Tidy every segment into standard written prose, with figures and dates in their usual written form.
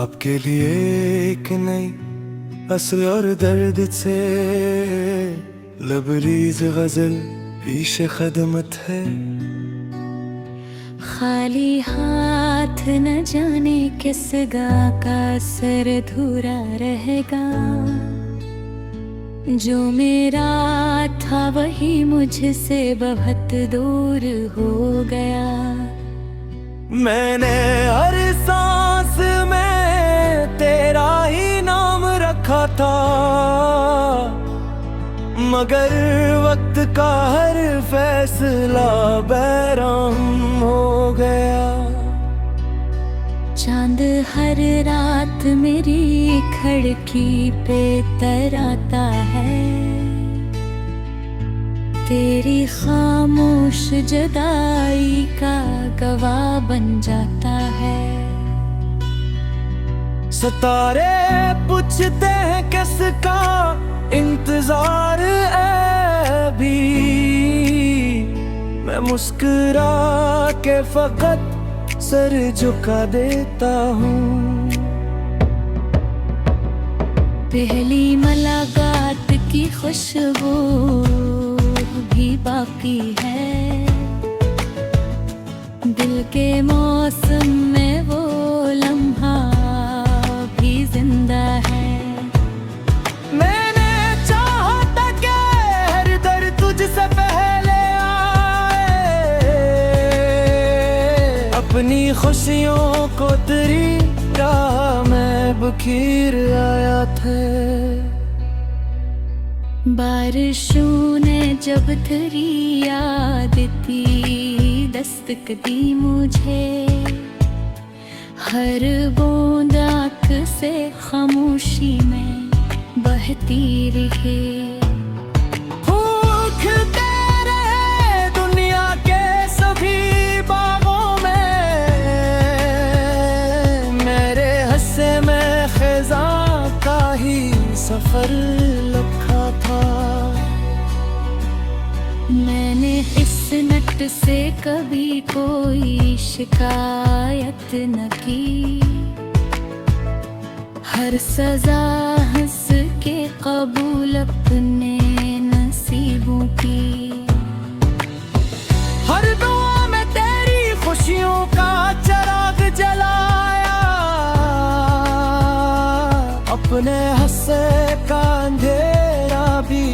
आपके लिए एक नई असर और दर्द से लबरीज गजल पेश खदमत है। खाली हाथ न जाने किस गा का सर धुरा रहेगा। जो मेरा था वही मुझसे बहुत दूर हो गया। मैंने हर सांस में तेरा ही नाम रखा था, मगर वक्त का हर फैसला बैराम हो गया। चांद हर रात मेरी खिड़की पे तराता है। तेरी खामोश जुदाई का गवाह बन जाता है। सितारे पूछते हैं किसका इंतजार अभी, मैं मुस्कुरा के फकत सर झुका देता हूँ। पहली मुलाकात की खुशबू भी बाकी है। दिल के मौसम में वो लम्हा भी जिंदा है। मैंने चाहा था कि हर दर्द तुझसे पहले आए, अपनी खुशियों को तेरी राह में बखेर आया था। बारिशों ने जब तेरी याद की दस्तक दी मुझे, हर बूंद आँख से खामोशी में बहती रही। भूखते रहे दुनिया के सभी बागों में, मेरे हिस्से में खिज़ां का ही सफर लिखा था। मैंने इस नट से कभी कोई शिकायत न की। हर सजा हंस के कबूल अपने नसीबों की। हर दुआ में तेरी खुशियों का चिराग जलाया, अपने हंसे का अंधेरा भी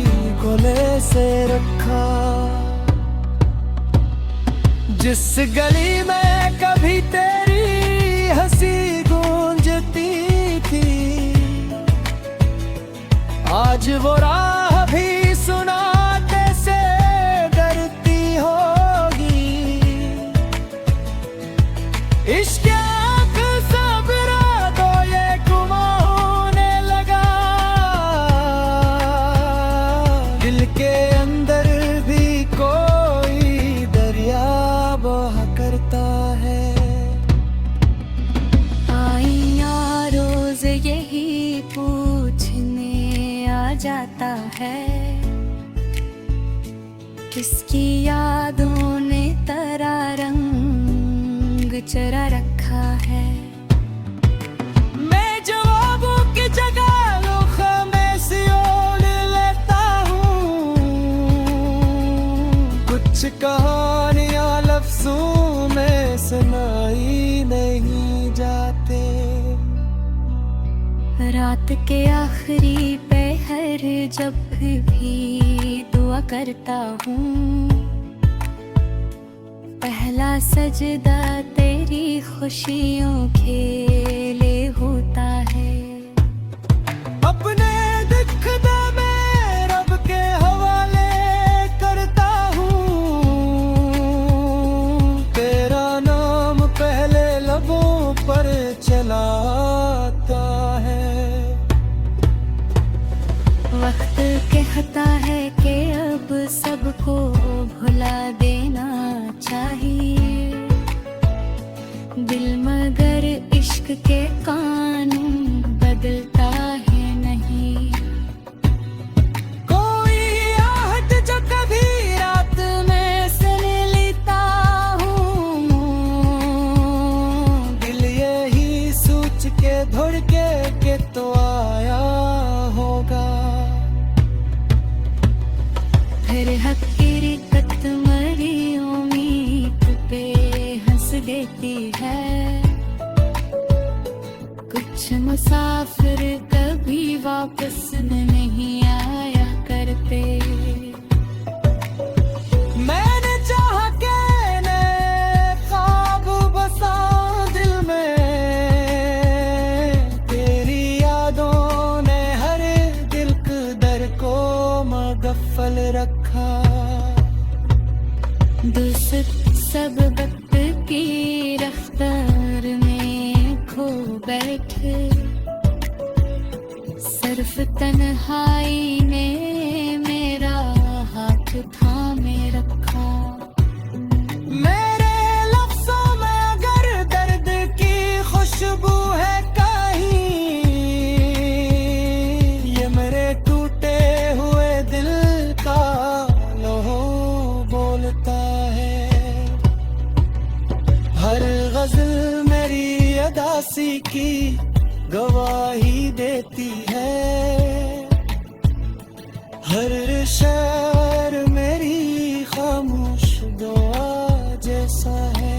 गोले से रखा। जिस गली में कभी तेरी हंसी गूंजती थी, आज वो राह भी सुनाते से डरती होगी। इश्क आँख सबरा तो ये गुमा होने लगा। दिल के अंदर भी कोई दरिया बहा करता है। आईया रोज यही पूछने आ जाता है, किसकी यादों ने तेरा रंग चरा रखा है। मैं जवाबों की जगह लोखा में सियोल लेता हूँ। कुछ कहानियाँ लफ्जों में सुनाई नहीं जाते। रात के आखिरी पहर जब भी दुआ करता हूँ, पहला सजदा तेरी खुशियों के लिए होता है। अपने दुख मैं रब के हवाले करता हूँ। तेरा नाम पहले लबों पर चला आता है। वक्त कहता है कि अब सबको भुला देना चाहिए, दिल मगर इश्क के कानून बदलता है नहीं। कोई आहट जो कभी रात में सुन लेता हूँ, दिल यही सोच के धो की गवाही देती है। हर शहर मेरी खामोश दुआ जैसा है।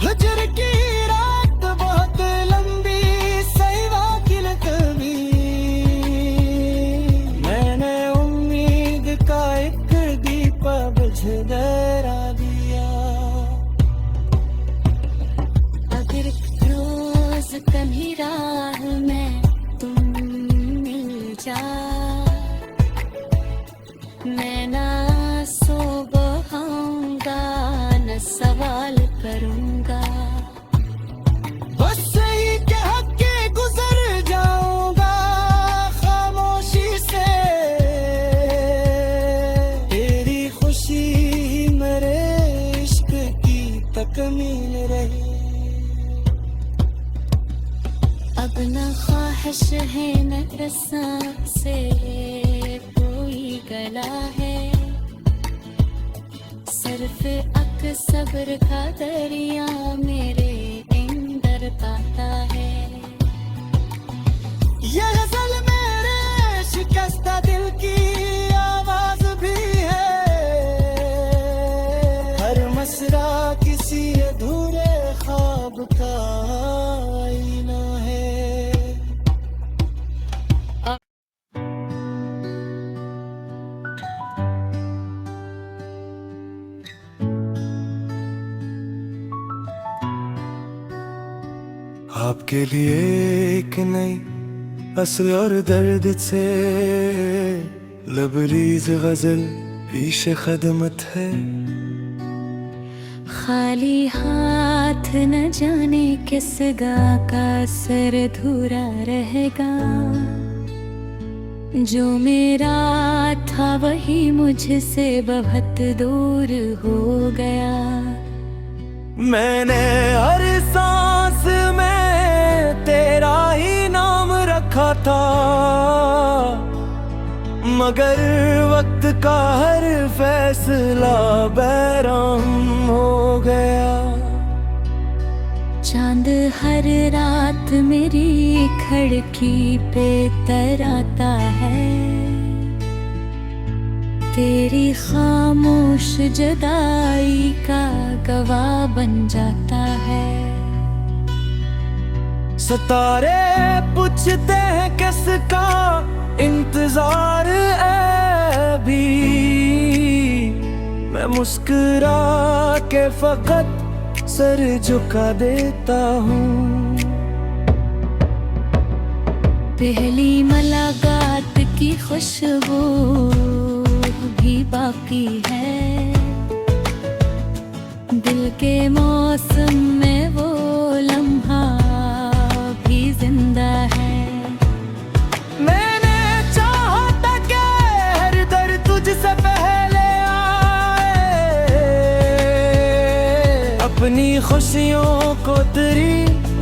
हजर की रात बहुत लंबी सही वाकिल कभी, मैंने उम्मीद का एक दीप बुझ जरा दिया। अगर रोज कभी राह में तुम मिल जा, मैं ना सो बहाऊंगा न सवाल करूंगा। बस सही के हक के गुजर जाऊंगा खामोशी से। तेरी खुशी मेरे इश्क की तकमील रही। अब न ख्वाहिश है न रसा से कोई गला है। सिर्फ अक सब्र का दरिया मेरे अंदर आता है। ये गज़ल मेरे शिकस्ता दिल की आवाज भी है। हर मसरा किसी अधूरे ख्वाब का आईना है। आपके लिए एक नई असर और दर्द से लबरीज गजल पेश खदमत है। खाली हाथ न जाने किस गा का सर धुरा रहेगा। जो मेरा था वही मुझसे बहुत दूर हो गया। मैंने हर सांस में तेरा ही नाम रखा था, मगर वक्त का हर फैसला बैराम हो गया। चांद हर रात मेरी खिड़की पे तराता है। तेरी खामोश जुदाई का गवाह बन जाता है। सितारे पूछते हैं किसका इंतजार अभी। मैं मुस्कुरा के फकत सर झुका देता हूँ। पहली मुलाकात की खुशबू भी बाकी है। दिल के मौसम में वो लम्हा भी जिंदा है। मैंने चाहा था कि हर दर्द तुझसे पहले आए। अपनी खुशियों को तेरी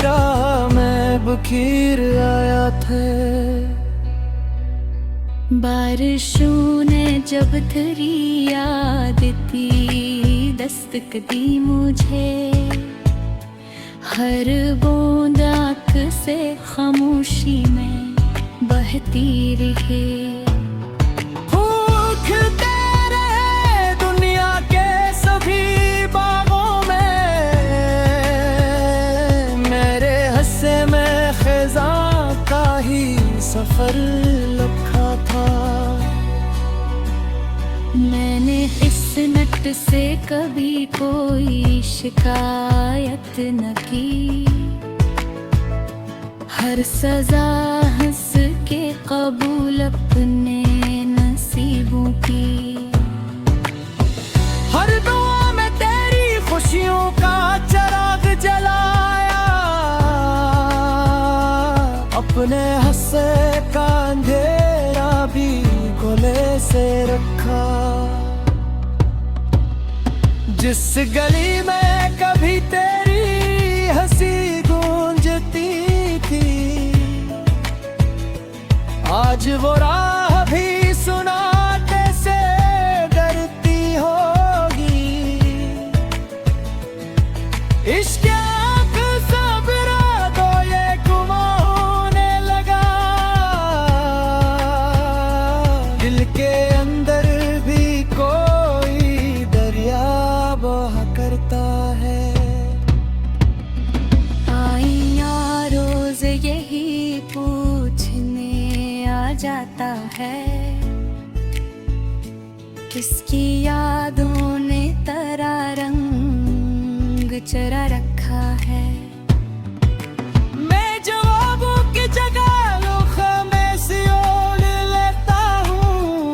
राह में बखेर आया था। बारिशों ने जब तेरी याद की दस्तक दी मुझे। हर बूंद आँख से खामोशी में बहती रही। खिलते रहे दुनिया के सभी बागों में। मेरे हिस्से में खिज़ां का ही सफर लिखा था। मैंने इस नट से कभी कोई शिकायत न की। हर सजा हंस के कबूल अपने नसीबों की। हर दुआ में तेरी खुशियों का चिराग जलाया। अपने हंसे का अंधेरा भी गोले से रखा। जिस गली में कभी तेरी हंसी गूंजती थी, आज वो राह भी सुनाते से डरती होगी। इश्क आँख सा जाता है, किसकी यादों ने तेरा रंग चरा रखा है। मैं जवाबों की जगह खामोशी ओढ़ लेता हूँ,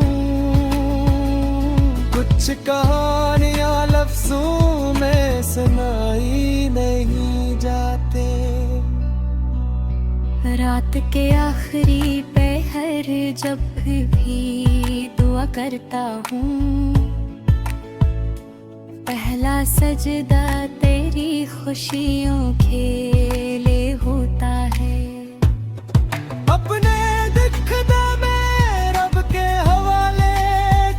कुछ कहानियाँ लफ्जों में सुनाई नहीं जाते। रात के आखिरी पहर जब भी दुआ करता हूँ, पहला सजदा तेरी खुशियों के लिए होता है। अपने दिखदा मैं रब के हवाले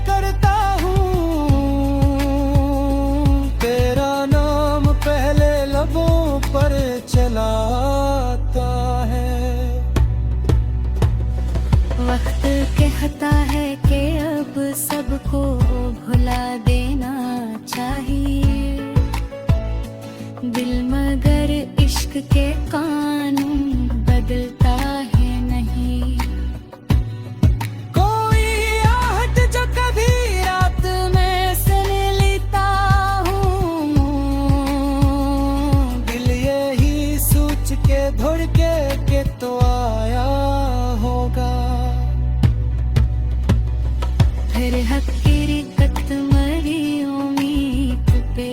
करता हूँ, तेरा नाम पहले लबों पर चलाता है। वक्त कहता है कि अब सबको भुला देना चाहिए, दिल मगर इश्क के कानून बदलता है नहीं। कोई आहट जो कभी रात में सुन लेता हूँ, दिल यही सोच के धड़के के तो आया होगा। फिर हकीकत मरी उम्मीद पे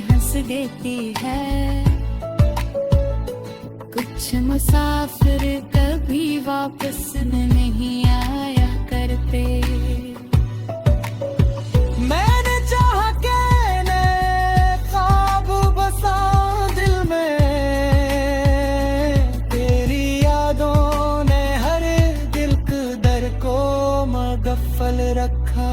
हंस देती है, कुछ मुसाफिर कभी वापस नहीं आया करते। मैंने चाहा के नए ख्वाब बसा दिल में, तेरी यादों ने हर दिल के दर को मगफल रखा।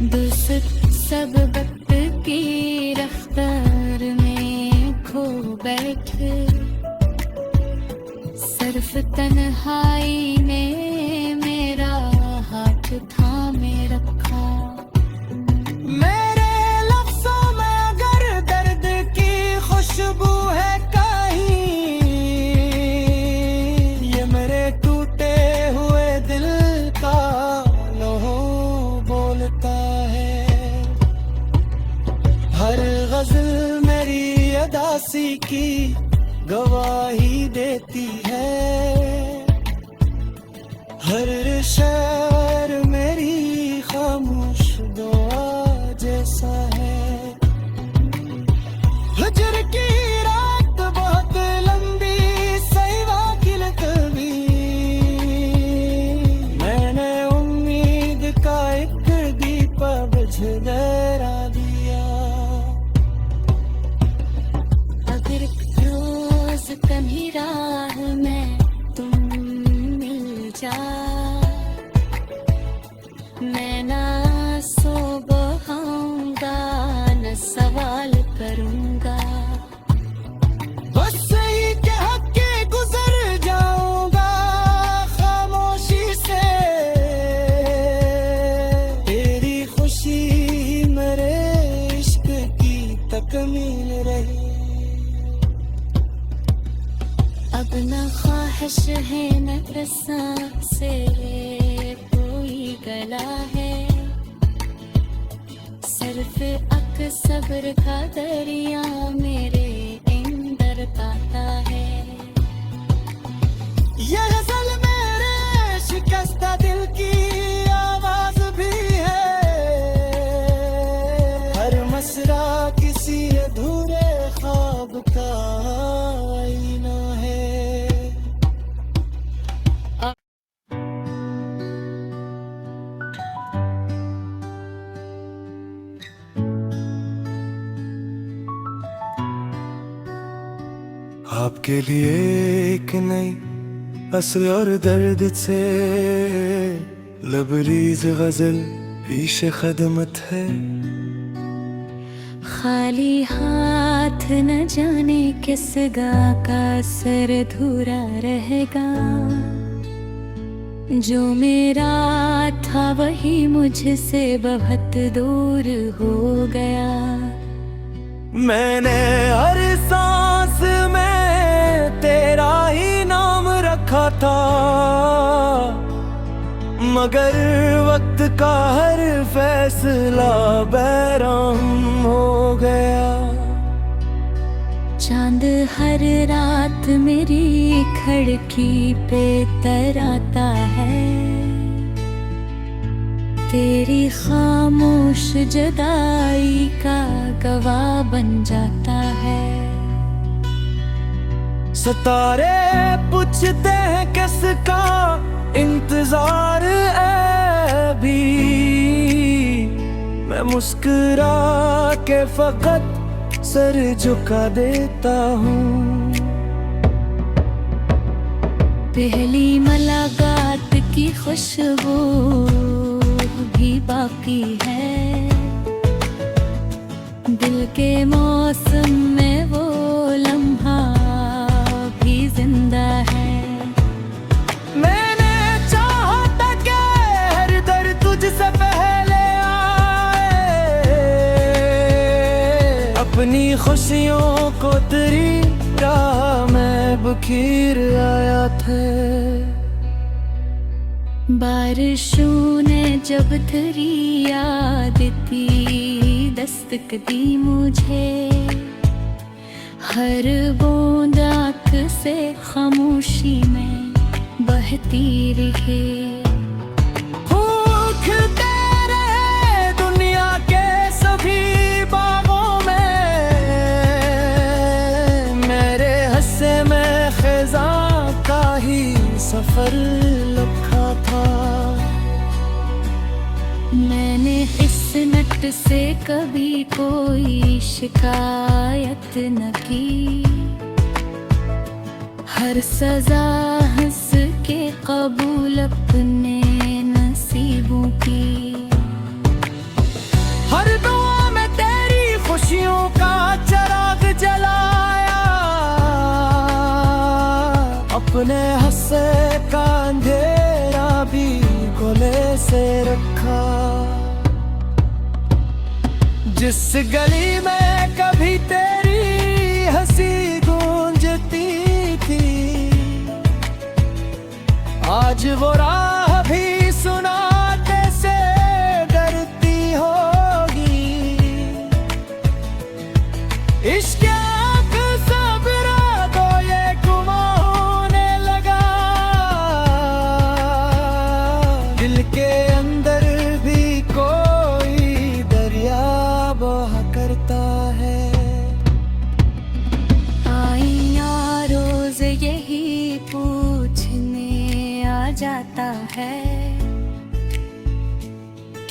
दोस्त सब वक्त की रफ्तार में खो बैठे, सिर्फ तन्हाई ने मेरा हाथ थामे रखा। मेरे लफ्ज़ों में अगर दर्द की खुशबू है कहीं, ये मेरे टूटे हुए दिल का लहू बोलता है। हर गजल मेरी अदासी की गवाही देती है, हर शेर मेरी खामोश दुआ जैसा है। हजर की रात बहुत लंबी सही वाकिल कभी, मैंने उम्मीद का एक दीप बुझ जरा दिया। अगर रोज कभी राह में तुम मिल जा, मैं ना सो बहाऊंगा न सवाल करूंगा, बस सही के हक के गुजर जाऊंगा खामोशी से। तेरी खुशी मेरे इश्क की तकमील रही। अब न ख्वाहिश है न रसा से कोई गला है, सिर्फ अक सब्र का दरिया मेरे अंदर गाता है। ये गजल मेरे शिकस्ता दिल की आवाज भी है, हर मसरा किसी अधूरे ख्वाब का आईना है। आपके लिए एक नई असर और दर्द से लबरीज गजल पेश खदमत है। खाली हाथ न जाने किस गा का सर धूरा रहेगा, जो मेरा था वही मुझसे बहुत दूर हो गया। मैंने हर सांस में तेरा ही नाम रखा था, मगर वक्त का हर फैसला बैराम हो गया। चांद हर रात मेरी खिड़की पे तराता है, तेरी खामोश जुदाई का गवाह बन जाता है। सितारे पूछते हैं किसका इंतजार अभी, मैं मुस्कुरा के फकत सर झुका देता हूँ। पहली मुलाकात की खुशबू भी बाकी है, दिल के मौसम में वो लम्हा भी जिंदा है। मैंने चाहा था कि हर दर्द तुझसे पहले आए, अपनी खुशियों को तेरी राह में बखेर आया था। बारिशों ने जब तेरी याद की दस्तक दी मुझे, हर बूंद आँख से खामोशी में बहती रही। खिलते रहे दुनिया के सभी बागों में, मेरे हिस्से में खिज़ां का ही सफर लिखा था। मैंने इस नट से कभी कोई शिकायत न की, हर सजा हंस के कबूल अपने नसीबों की। हर दुआ में तेरी खुशियों का चिराग जलाया, अपने हंसे का अंधेरा भी गोले से रखा। जिस गली में कभी तेरी हंसी गूंजती थी, आज वो राह भी सुनाते से डरती होगी। इश्क आँख सबरा को ये गुमा होने लगा, दिल के अंदर भी कोई दरिया बहा करता है। आईया रोज यही पूछने आ जाता है,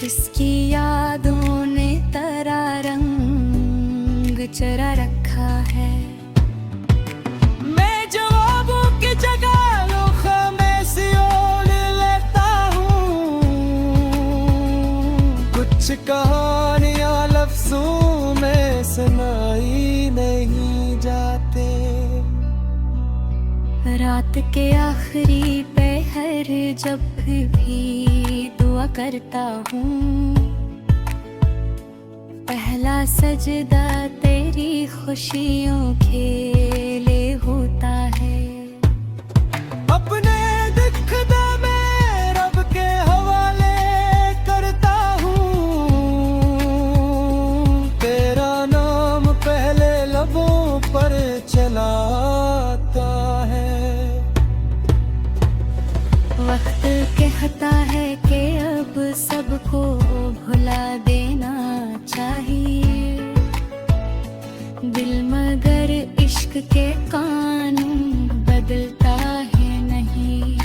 किसकी यादों ने तेरा रंग चरा रखा है। मैं जवाबों की जगह लोखा में सियोल लेता हूँ, कुछ कहानियाँ लफ्जों में सुनाई नहीं जाते। रात के आखिरी पहर जब भी दुआ करता हूँ, पहला सजदा तेरी खुशियों के लिए होता है। अपने दुख मैं रब के हवाले करता हूँ, तेरा नाम पहले लबों पर चला आता है। वक्त कहता है कि अब सबको भुला देना चाहिए, दिल मगर इश्क के कानून बदलता है नहीं।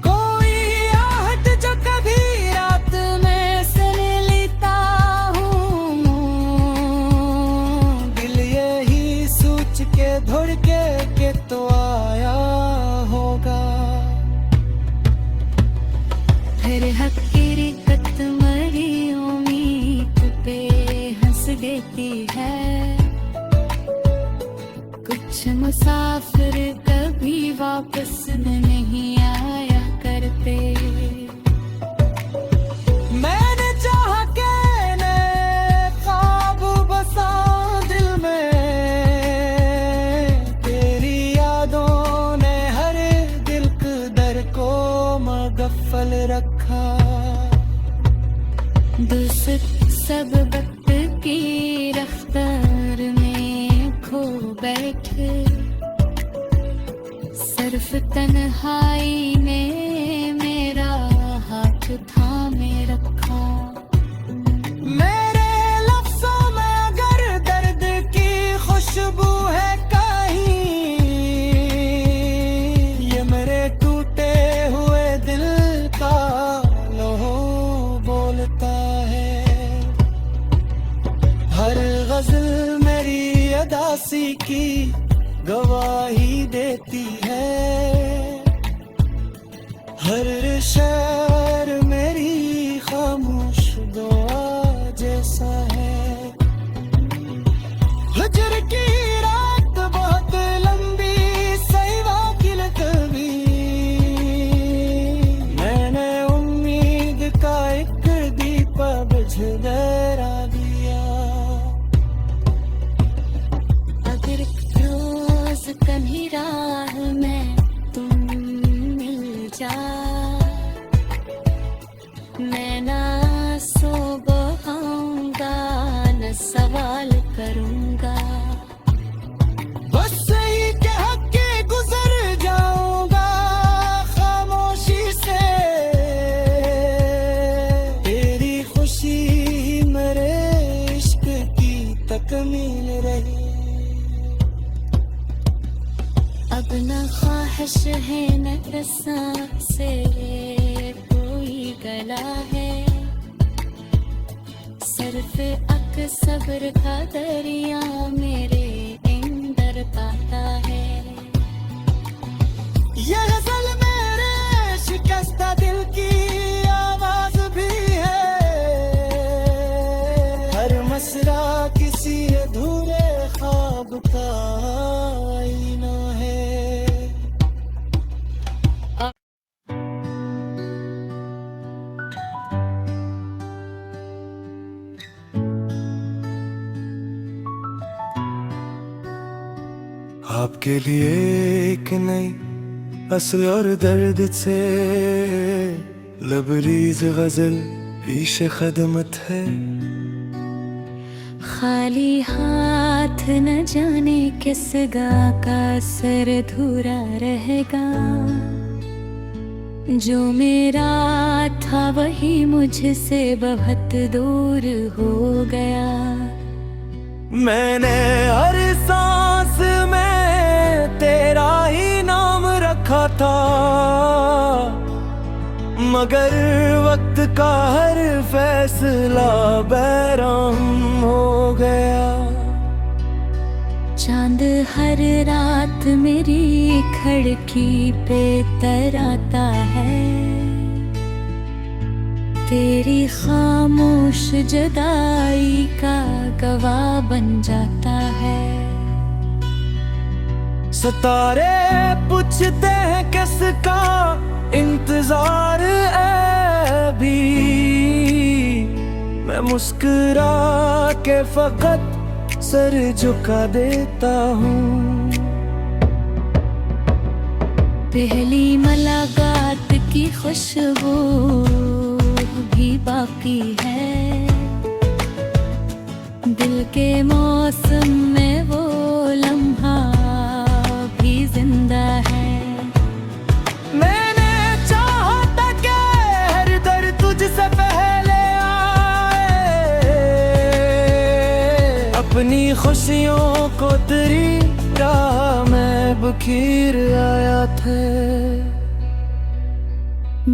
कोई आहट जो कभी रात में सुन लेता हूँ, दिल यही सोच के धड़के के तो आया होगा। फिर हकीकत मरी उम्मीद पे हंस देती है, कुछ मुसाफिर हर शहर मेरी खामोश दुआ जैसा है। हजर की रात बहुत लंबी सही वाकिलत भी, मैंने उम्मीद का एक दीपा बुझ जरा दिया। अगर रोज कभी राह में तुम मिल जा, मैं ना सो बहाऊंगा न सवाल करूंगा, बस सही के हक के गुजर जाऊंगा खामोशी से। तेरी खुशी मेरे इश्क की तकमील रही। अब न ख्वाहिश है न रसा से कोई गला है, सिर्फ अक सब्र का दरिया मेरे अंदर पाता है। ये गजल मेरे शिकस्ता दिल की आवाज भी है, हर मसरा किसी अधूरे ख्वाब का आईना है। आपके लिए एक नई असर और दर्द से लबरीज गजल पेश खदमत है। खाली हाथ न जाने किस गा का सर धूरा रहेगा, जो मेरा था वही मुझसे बहुत दूर हो गया। मैंने हर सांस में तेरा ही नाम रखा था, मगर वक्त का हर फैसला बैराम हो गया। चांद हर रात मेरी खिड़की पे तराता है, तेरी खामोश जुदाई का गवाह बन जाता है। सितारे पूछते हैं किसका इंतजार अभी, मैं मुस्कुरा के फकत सर झुका देता हूँ। पहली मुलाकात की खुशबू भी बाकी है, दिल के मौसम में वो लम्हा भी जिंदा है। मैंने चाहा था कि हर दर्द तुझसे पहले आए, अपनी खुशियों को तेरी राह में बखेर आया था।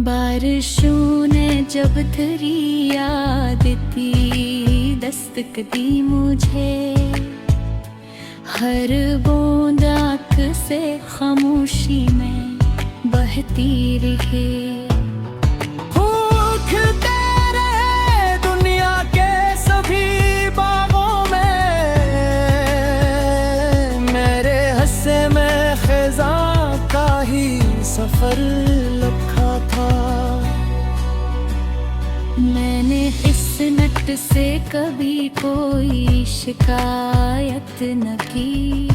बारिशों ने जब तेरी याद की दस्तक दी मुझे, हर बूंद आँख से खामोशी में बहती रही। भूखते रहे दुनिया के सभी बागों में, मेरे हस्से में खिज़ां का ही सफर लिखा था। मैंने इस नट से कभी कोई शिकायत न की,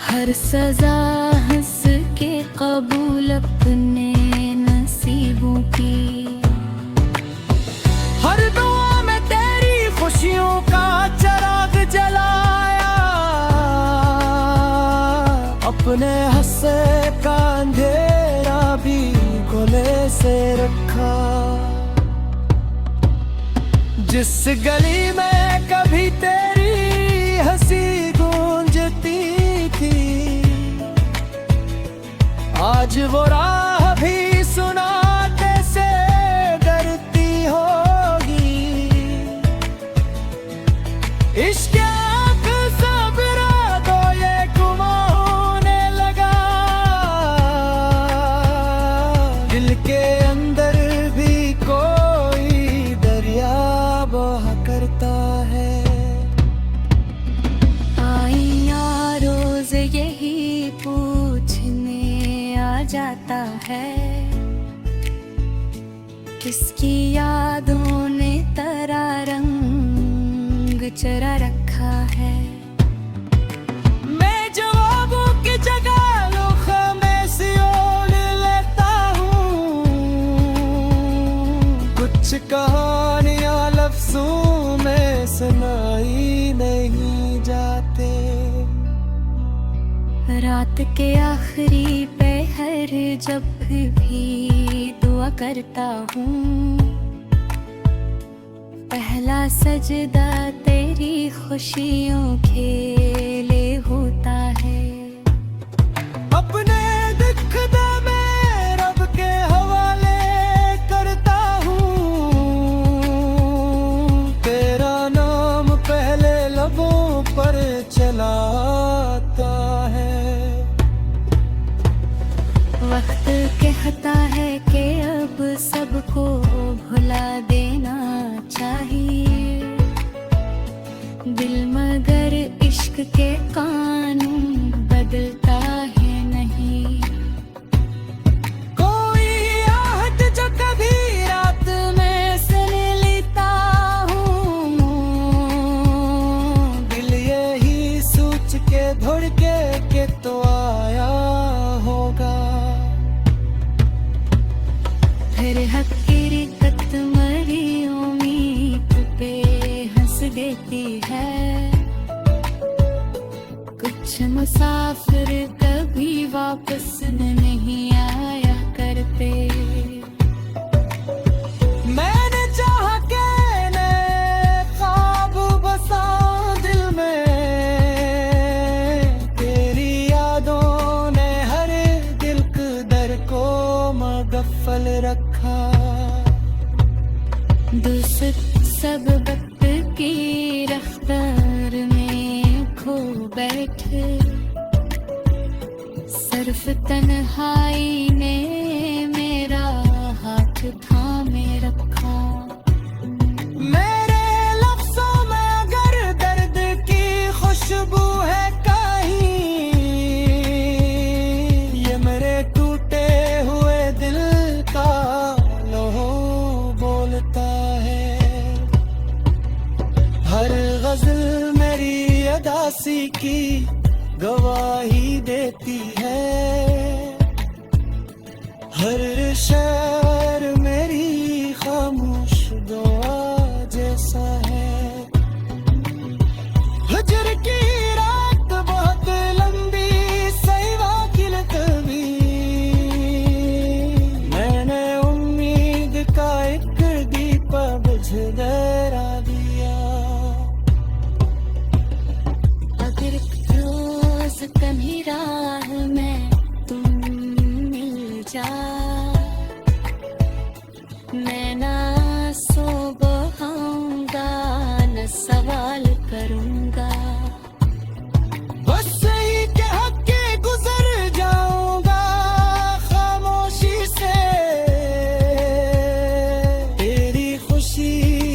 हर सजा हंस के कबूल अपने नसीबों की। हर दुआ में तेरी खुशियों का चिराग जलाया, अपने हंसे का अंधेरा भी गोले से रखा। जिस गली में कभी तेरी हंसी गूंजती थी, आज वो राह भी सुनाते से डरती होगी। इश्क आँख सबरा तो ये गुमा होने लगा, जाता है, किसकी यादों ने तेरा रंग चुरा रखा है। मैं जवाबों की जगह खामोशी ओढ़ लेता हूँ, कुछ कहानियाँ लफ्जों में सुनाई नहीं जाते। रात के आखिरी पहर जब भी दुआ करता हूँ, पहला सजदा तेरी खुशियों के लिए होता है। अपने दुख मैं रब के हवाले करता हूँ, तेरा नाम पहले लबों पर चला आता है। वक्त कहता है कि अब सबको भुला देना चाहिए, दिल मगर इश्क के कानून बदलता है नहीं। कोई आहट जो कभी रात में सुन लेता हूँ, दिल यही सोच के धड़के के तो आया होगा। फिर हकीकत मरी उम्मीद पे हंस देती है, कुछ मुसाफिर कभी वापस नहीं आया करते। मैंने चाहा के नए ख्वाब बसा दिल में, तेरी यादों ने हर दिल के दर को मगफल रखा। दोस्त सब वक्त की रफ्तार में खो बैठे, सिर्फ तन्हाई ने मेरा हाथ थामे रखा। मेरे लफ्जों में अगर दर्द की खुशबू है कहीं, ये मेरे टूटे हुए दिल का लहू बोलता है। हर गजल मेरी अदासी की गवाही देती है, हर शेर मेरी खामोश दुआ जैसा है। हजर की रात बहुत लंबी सही वाकिल कभी, मैंने उम्मीद का एक दीपा बुझ जरा दिया। अगर रोज कभी राह में तुम मिल जा, मैं ना सो बहाऊंगा न सवाल करूंगा, बस सही के हक के गुजर जाऊंगा खामोशी से। तेरी खुशी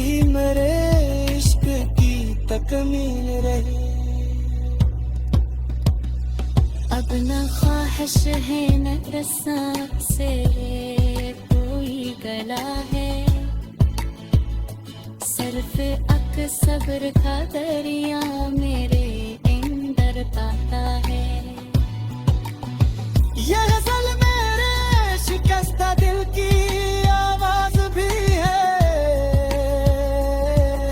ही मेरे इश्क की तकमील रही। अब न ख्वाहिश है न रसा से कोई गला है, सिर्फ अक सब्र का दरिया मेरे अंदर ताता है। ये गजल मेरे शिकस्ता दिल की आवाज भी है,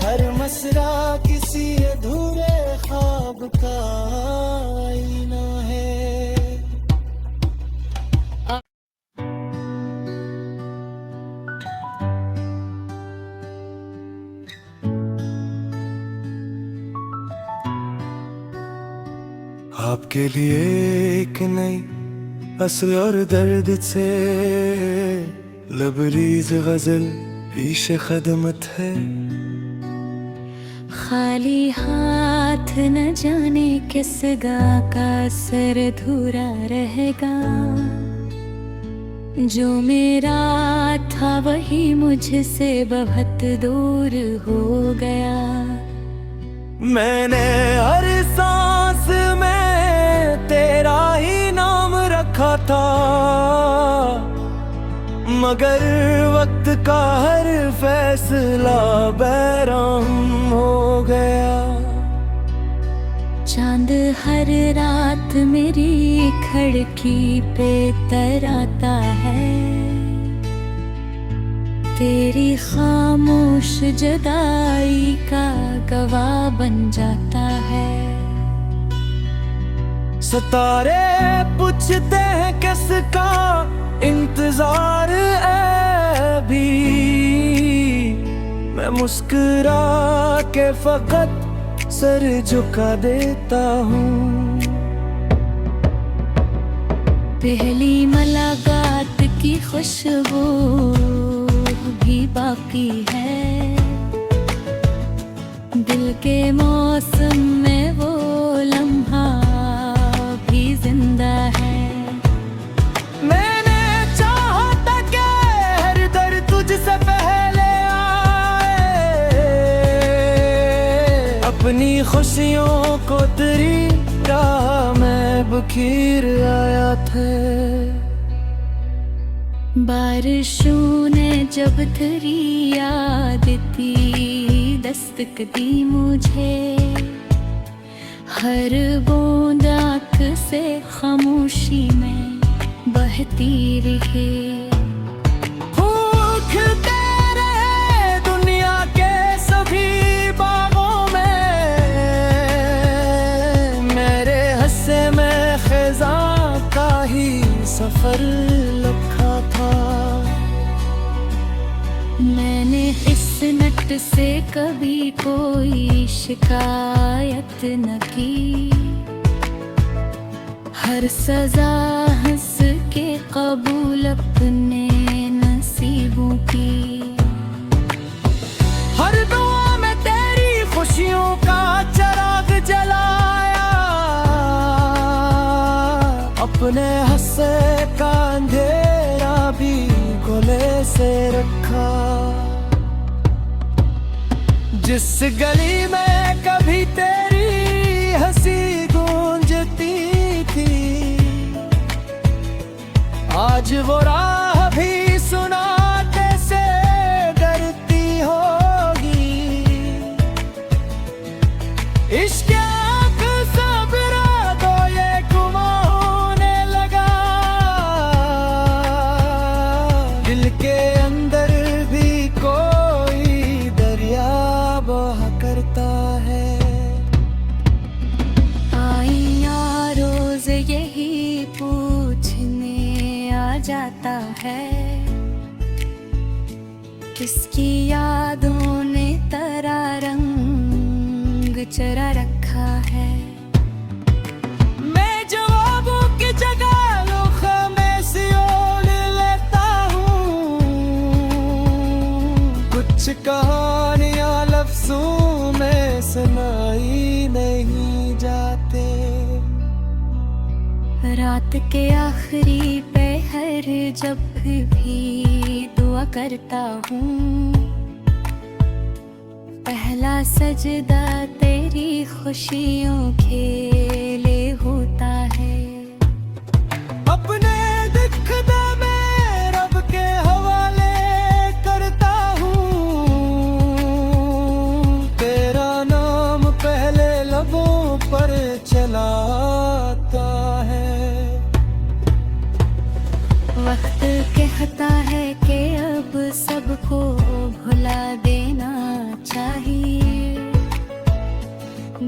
हर मसरा किसी अधूरे ख्वाब का आईना है। आपके लिए एक नई असर और दर्द से लबरीज गजल पेश खदमत है। खाली हाथ न जाने किस गा का सर धूरा रहेगा, जो मेरा था वही मुझसे बहुत दूर हो गया। मैंने हर सांस में तेरा ही नाम रखा था, मगर वक्त का हर फैसला बैराम हो गया। चांद हर रात मेरी खिड़की पे तराता है, तेरी खामोश जुदाई का गवाह बन जाता है। सितारे पूछते हैं किसका इंतजार अभी, मैं मुस्कुरा के फकत सर झुका देता हूँ। पहली मुलाकात की खुशबू भी बाकी है, दिल के मौसम में वो लम्हा भी जिंदा है। मैंने चाहा था कि हर दर्द तुझसे पहले आए, अपनी खुशियों को तेरी राह में बखेर आया था। बारिशों ने जब तेरी याद की दस्तक दी मुझे, हर बूंद आँख से खामोशी में बहती रही। खिलते रहे दुनिया के सभी बागों में, मेरे हिस्से में खिज़ां का ही सफर लिखा था। मैंने इस नट से कभी कोई शिकायत न की, हर सजा हंस के कबूल अपने नसीबों की। हर दुआ में तेरी खुशियों का चिराग जलाया, अपने हंसे का अंधेरा भी गले से रखा। जिस गली में कभी तेरी हंसी गूंजती थी, आज वो राह भी सुनाते से डरती होगी। इश्क आँख सबरा तो ये गुमा होने लगा, दिल के अंदर भी कोई दरिया बहा करता है। आईया रोज यही पूछने आ जाता है, किसकी यादों ने तेरा रंग चरा रखा है। मैं जवाबों की जगह लोखा में सियोल लेता हूँ, कुछ कहानियाँ लफ्जों में सुनाई नहीं जाते। रात के आखिरी पहर जब भी दुआ करता हूँ, पहला सजदा तेरी खुशियों के लिए होता है। अपने दिखदा मैं रब के हवाले करता हूँ, तेरा नाम पहले लबों पर चला आता है। वक्त कहता है कि अब सबको भुला देना चाहिए,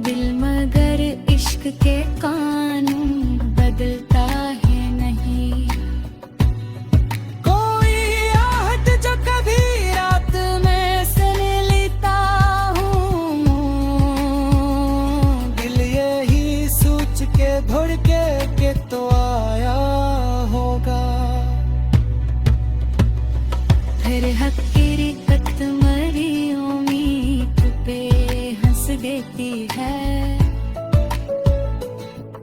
दिल मगर इश्क के कानून बदलता है नहीं। कोई आहट जो कभी रात में सुन लेता हूँ, दिल यही सोच के धड़के के तो आया होगा। फिर हकीकत मरी उम्मीद पे हंस देती है,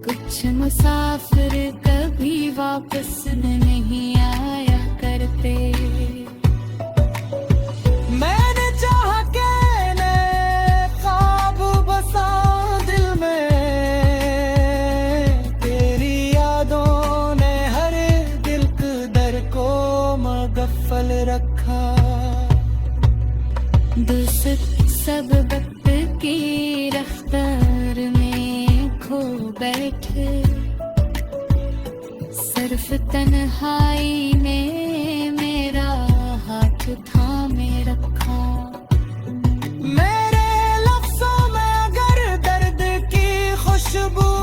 कुछ मुसाफिर कभी वापस नहीं आया करते। मैंने चाहा के नए ख्वाब बसा दिल में, तेरी यादों ने हर दिल के दर को मगफ्फर खुशबू